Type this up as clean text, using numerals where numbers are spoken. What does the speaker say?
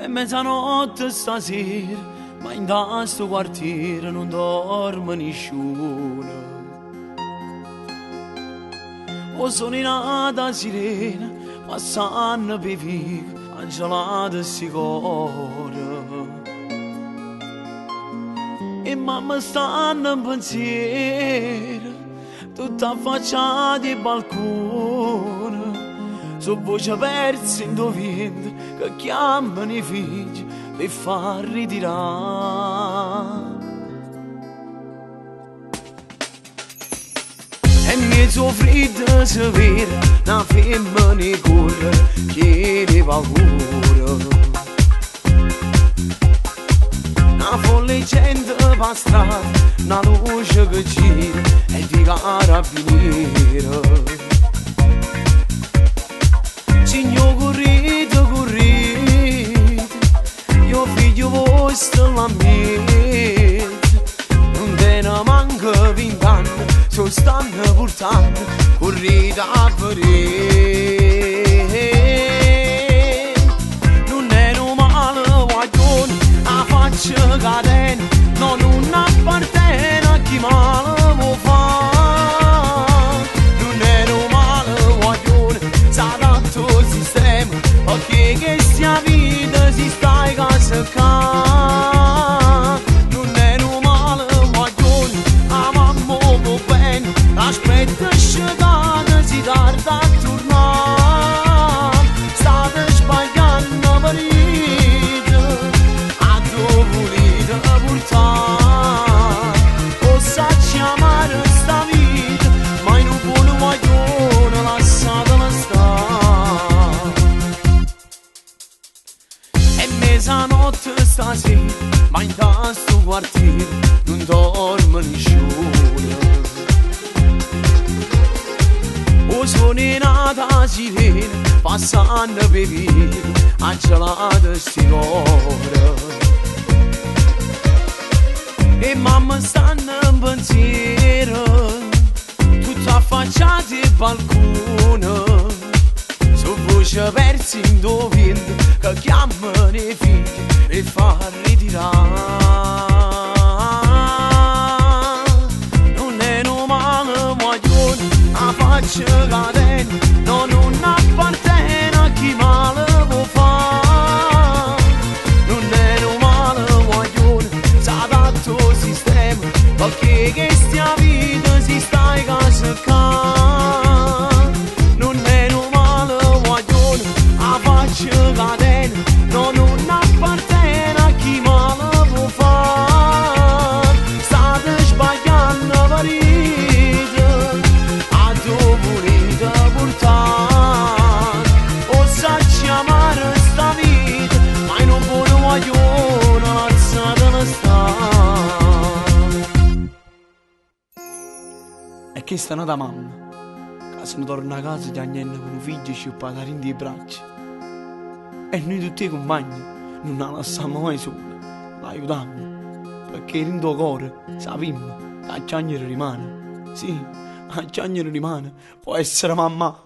È mezzanotte stasera, ma in questo quartiere non dorme nessuno. O sono nata sirena, passando per via, a gelata si corre. E mamma stanno in pensiero, tutta affacciata di balcone, su voce persa in vento che chiamano i figli per far ritirare. E mezzo freddo severo, una femmina corre, chiede paura. Una folle gente per strada, una luce che gira e di carabinieri. Signor correte, correte, io figlio vostro l'ambiente. Non te ne manca 20 anni, so stanno portando, correte a vedere. Non è un male guaglione, a faccia cadena, no, non appartiene a chi male può fare. Non è un male guaglione, sa tanto sistema, perché che sia vita si sta in casa qua. Non è un male guaglione, a mamma può bene, aspetta scegata, si tarda a tornare. State sbagliando marito, a dove volete portare. Posso chiamare sta vita, ma in un buon guaglione lasciatela stare. È mezzanotte stasera, ma in questo quartiere non dorme nessuno. O sono nata sirena, passando per via, a gelata si corre. E mamma stanno in pensiero, tutta affacciata in balcone, su voce persa in vento che chiamano i figli per far ritirare. Non è un male guaglione, a faccia cadena, no, non appartiene a chi male può fare. Non è un male guaglione, sa tanto sistema, perché che stia vita si sta in casa qua. Non è un male guaglione, a faccia cadena, no, non appartiene a chi male può fare. State sbagliando marito, a dove volete portare. Posso chiamare sta vita, ma in un buon guaglione lasciatela stare. E che stanno da mamma, che se ne torna a casa già niente con un figlio sciuppato in di braccia. E noi tutti i compagni non la lasciamo mai sola, l'aiutiamo, perché in tuo cuore sappiamo che a Ciagnere rimane. Sì, a Ciagnere rimane, può essere mamma.